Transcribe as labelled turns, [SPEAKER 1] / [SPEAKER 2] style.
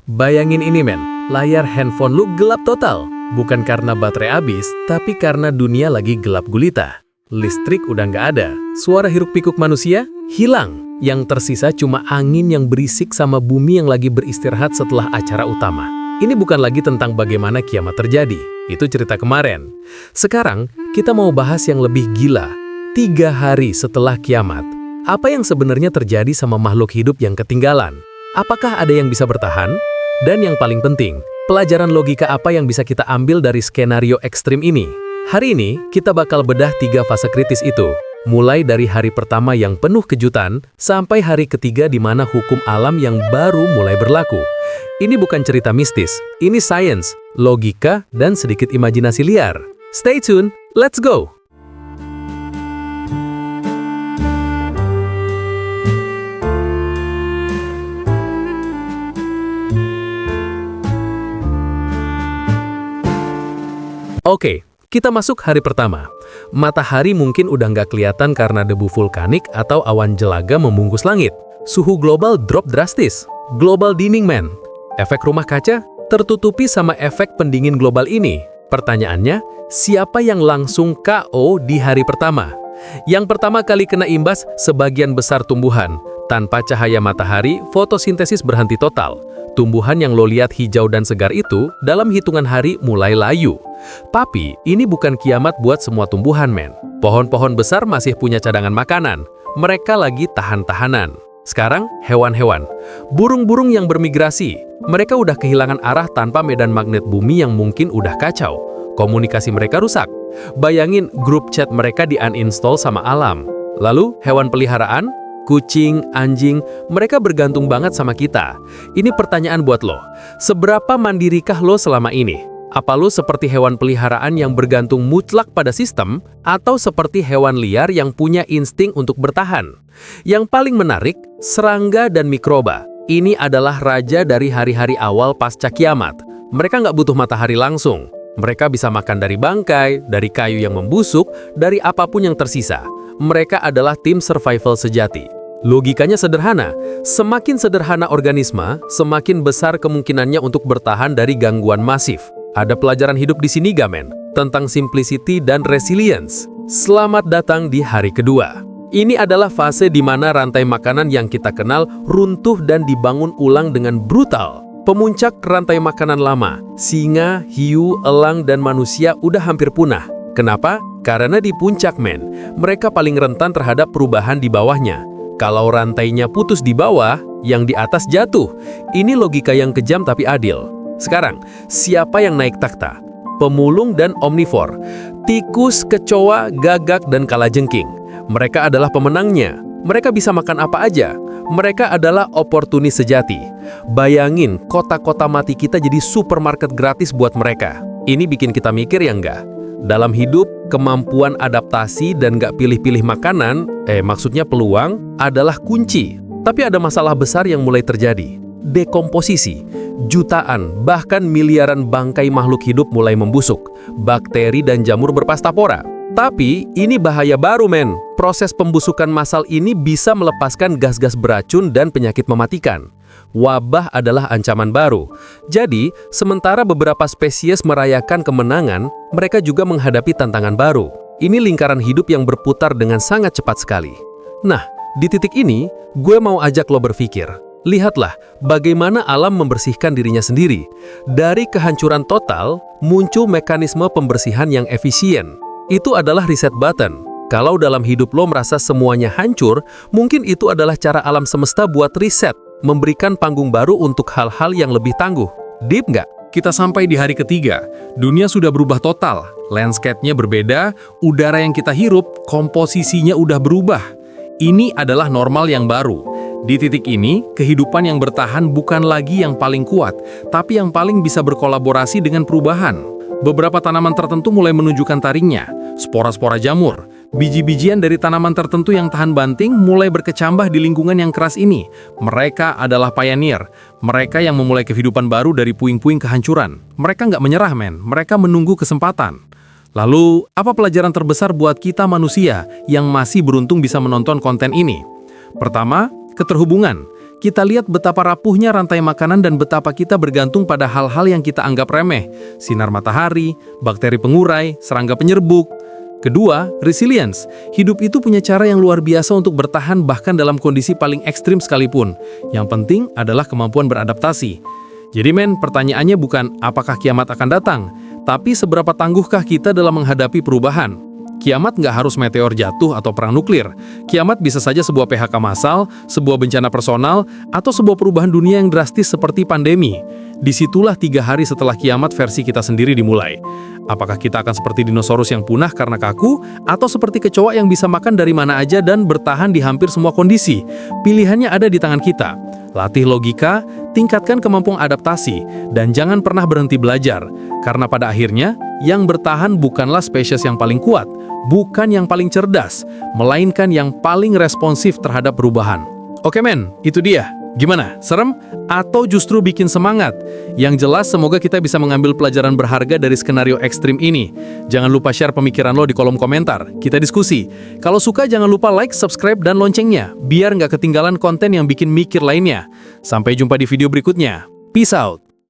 [SPEAKER 1] Bayangin ini men, layar handphone lu gelap total. Bukan karena baterai habis, tapi karena dunia lagi gelap gulita. Listrik udah nggak ada, suara hiruk-pikuk manusia hilang. Yang tersisa cuma angin yang berisik sama bumi yang lagi beristirahat setelah acara utama. Ini bukan lagi tentang bagaimana kiamat terjadi, itu cerita kemarin. Sekarang, kita mau bahas yang lebih gila. 3 hari setelah kiamat, apa yang sebenarnya terjadi sama makhluk hidup yang ketinggalan? Apakah ada yang bisa bertahan? Dan yang paling penting, pelajaran logika apa yang bisa kita ambil dari skenario ekstrim ini? Hari ini, kita bakal bedah 3 fase kritis itu. Mulai dari hari pertama yang penuh kejutan, sampai hari ketiga di mana hukum alam yang baru mulai berlaku. Ini bukan cerita mistis, ini sains, logika, dan sedikit imajinasi liar. Stay tuned, let's go! Oke, kita masuk hari pertama. Matahari mungkin udah nggak kelihatan karena debu vulkanik atau awan jelaga membungkus langit. Suhu global drop drastis. Global dimming man. Efek rumah kaca tertutupi sama efek pendingin global ini. Pertanyaannya, siapa yang langsung KO di hari pertama? Yang pertama kali kena imbas sebagian besar tumbuhan. Tanpa cahaya matahari, fotosintesis berhenti total. Tumbuhan yang lo lihat hijau dan segar itu dalam hitungan hari mulai layu. Tapi ini bukan kiamat buat semua tumbuhan men. Pohon-pohon besar masih punya cadangan makanan. Mereka lagi tahan-tahanan. Sekarang hewan-hewan. Burung-burung yang bermigrasi. Mereka udah kehilangan arah tanpa medan magnet bumi yang mungkin udah kacau. Komunikasi mereka rusak. Bayangin grup chat mereka di-uninstall sama alam. Lalu hewan peliharaan, kucing, anjing, mereka bergantung banget sama kita. Ini pertanyaan buat lo. Seberapa mandirikah lo selama ini? Apa lo seperti hewan peliharaan yang bergantung mutlak pada sistem, atau seperti hewan liar yang punya insting untuk bertahan? Yang paling menarik, serangga dan mikroba. Ini adalah raja dari hari-hari awal pasca kiamat. Mereka nggak butuh matahari langsung. Mereka bisa makan dari bangkai, dari kayu yang membusuk, dari apapun yang tersisa. Mereka adalah tim survival sejati. Logikanya sederhana, semakin sederhana organisme, semakin besar kemungkinannya untuk bertahan dari gangguan masif. Ada pelajaran hidup di sini gamen, tentang simplicity dan resilience. Selamat datang di hari kedua. Ini adalah fase di mana rantai makanan yang kita kenal runtuh dan dibangun ulang dengan brutal. Pemuncak rantai makanan lama, singa, hiu, elang, dan manusia udah hampir punah. Kenapa? Karena di puncak men, mereka paling rentan terhadap perubahan di bawahnya. Kalau rantainya putus di bawah, yang di atas jatuh. Ini logika yang kejam tapi adil. Sekarang, siapa yang naik takhta? Pemulung dan omnivor. Tikus, kecoa, gagak, dan kalajengking. Mereka adalah pemenangnya. Mereka bisa makan apa aja. Mereka adalah oportunis sejati. Bayangin, kota-kota mati kita jadi supermarket gratis buat mereka. Ini bikin kita mikir ya enggak? Dalam hidup, kemampuan adaptasi dan gak pilih-pilih makanan, maksudnya peluang, adalah kunci. Tapi ada masalah besar yang mulai terjadi. Dekomposisi. Jutaan, bahkan miliaran bangkai makhluk hidup mulai membusuk. Bakteri dan jamur berpastapora. Tapi, ini bahaya baru men. Proses pembusukan massal ini bisa melepaskan gas-gas beracun dan penyakit mematikan. Wabah adalah ancaman baru. Jadi, sementara beberapa spesies merayakan kemenangan, mereka juga menghadapi tantangan baru. Ini lingkaran hidup yang berputar dengan sangat cepat sekali. Nah, di titik ini, gue mau ajak lo berpikir. Lihatlah bagaimana alam membersihkan dirinya sendiri. Dari kehancuran total, muncul mekanisme pembersihan yang efisien. Itu adalah reset button. Kalau dalam hidup lo merasa semuanya hancur, mungkin itu adalah cara alam semesta buat reset. Memberikan panggung baru untuk hal-hal yang lebih tangguh. Deep nggak?
[SPEAKER 2] Kita sampai di hari ketiga. Dunia sudah berubah total. Landscape-nya berbeda, udara yang kita hirup, komposisinya udah berubah. Ini adalah normal yang baru. Di titik ini, kehidupan yang bertahan bukan lagi yang paling kuat, tapi yang paling bisa berkolaborasi dengan perubahan. Beberapa tanaman tertentu mulai menunjukkan taringnya. Spora-spora jamur, biji-bijian dari tanaman tertentu yang tahan banting mulai berkecambah di lingkungan yang keras ini. Mereka adalah pioneer. Mereka yang memulai kehidupan baru dari puing-puing kehancuran. Mereka nggak menyerah men, mereka menunggu kesempatan. Lalu, apa pelajaran terbesar buat kita manusia yang masih beruntung bisa menonton konten ini? Pertama, keterhubungan. kita lihat betapa rapuhnya rantai makanan dan betapa kita bergantung pada hal-hal yang kita anggap remeh. Sinar matahari, bakteri pengurai, serangga penyerbuk. Kedua, resilience. Hidup itu punya cara yang luar biasa untuk bertahan bahkan dalam kondisi paling ekstrim sekalipun. Yang penting adalah kemampuan beradaptasi. Jadi pertanyaannya bukan apakah kiamat akan datang, tapi seberapa tangguhkah kita dalam menghadapi perubahan. Kiamat nggak harus meteor jatuh atau perang nuklir. Kiamat bisa saja sebuah PHK massal, sebuah bencana personal, atau sebuah perubahan dunia yang drastis seperti pandemi. Disitulah 3 hari setelah kiamat versi kita sendiri dimulai. Apakah kita akan seperti dinosaurus yang punah karena kaku, atau seperti kecoa yang bisa makan dari mana aja dan bertahan di hampir semua kondisi? Pilihannya ada di tangan kita. Latih logika, tingkatkan kemampuan adaptasi, dan jangan pernah berhenti belajar. Karena pada akhirnya, yang bertahan bukanlah spesies yang paling kuat, bukan yang paling cerdas, melainkan yang paling responsif terhadap perubahan. Oke itu dia. Gimana? Serem? Atau justru bikin semangat? Yang jelas semoga kita bisa mengambil pelajaran berharga dari skenario ekstrim ini. Jangan lupa share pemikiran lo di kolom komentar. Kita diskusi. Kalau suka jangan lupa like, subscribe, dan loncengnya, biar nggak ketinggalan konten yang bikin mikir lainnya. Sampai jumpa di video berikutnya. Peace out!